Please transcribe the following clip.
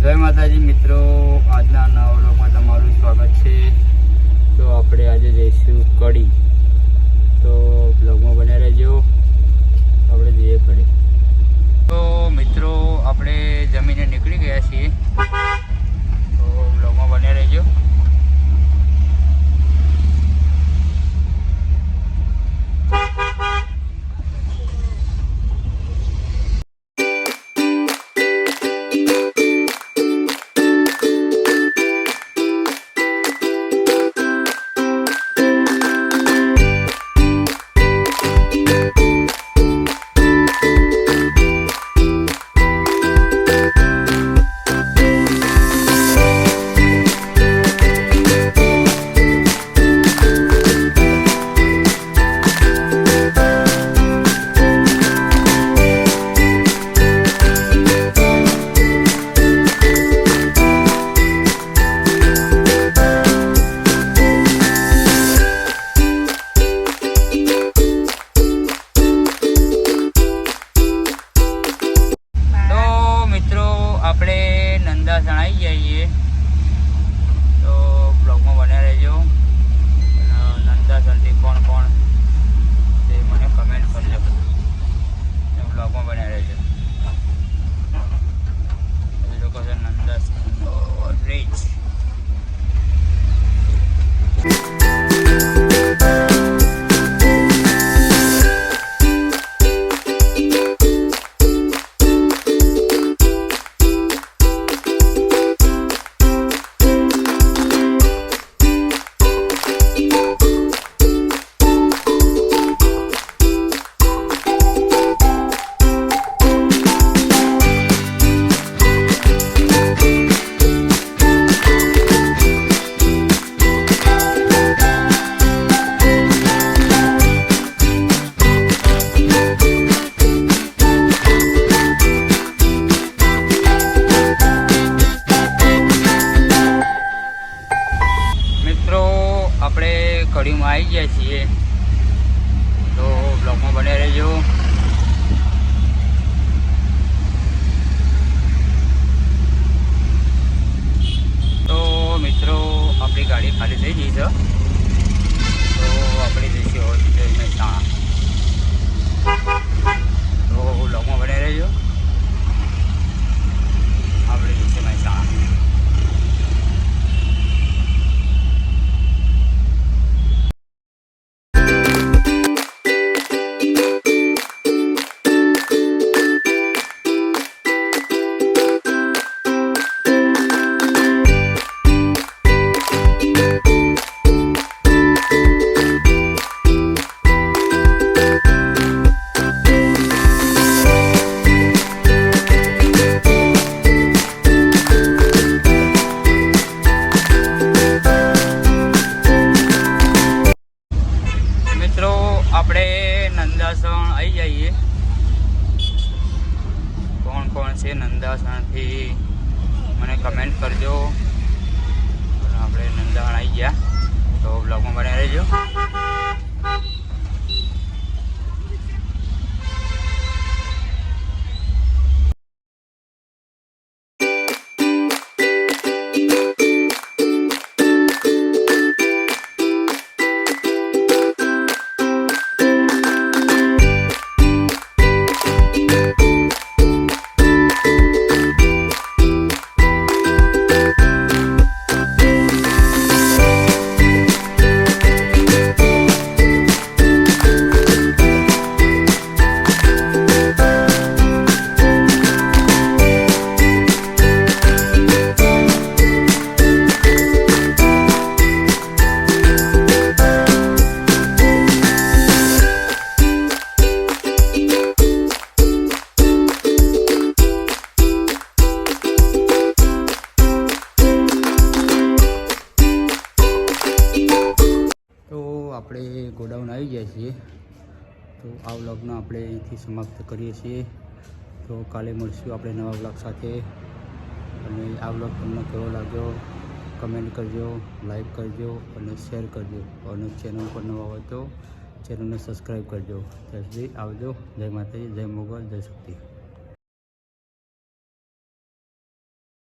જય માતાજી મિત્રો, આજના નવા વ્લોગમાં તમારું સ્વાગત છે। તો આપણે આજે જઈશું કડી, તો વ્લોગમાં બન્યા રહેજો। આપણે જઈએ કડી। તો મિત્રો આપણે જમીને નીકળી ગયા છીએ, તો વ્લોગમાં બન્યા રહેજો। આપણે નંદાસણ આવી જઈએ, તો બ્લોગમાં બન્યા રહેજો। નંદાસણથી કોણ કોણ તે મને કમેન્ટ કરજો, બ્લોગમાં બન્યા રહેજો। એ લોકો છે નંદાસણ રીચ। આપણે કડીમાં આવી ગયા છીએ, તો બ્લોગમાં બન્યા રહેજો। તો મિત્રો આપણી ગાડી ખાલી થઈ ગઈ છે, તો આપણે જઈશું હોસ્પિટલ મહેસાણા। તો બ્લોગમાં બન્યા રહેજો, આપણે જઈશું મહેસાણા। આપણે નંદાસણ આવી જઈએ, કોણ કોણ છે નંદાસણથી મને કમેન્ટ કરજો। આપણે નંદાસણ આવી ગયા, તો બ્લોગમાં બન્યા રહેજો। આપણે ગોડાઉન આવી ગયા છીએ, તો આ વ્લોગને આપણે અહીંથી સમાપ્ત કરીએ છીએ। તો કાલે મળશું આપણે નવા વ્લોગ સાથે, અને આ વ્લોગ તમને કેવો લાગ્યો કમેન્ટ કરજો, લાઈક કરજો અને શેર કરજો, અને ચેનલ પર નવા હોય તો ચેનલને સબસ્ક્રાઈબ કરજો। ત્યાં સુધી આવજો। જય માતાજી, જય મોગલ, જય શક્તિ।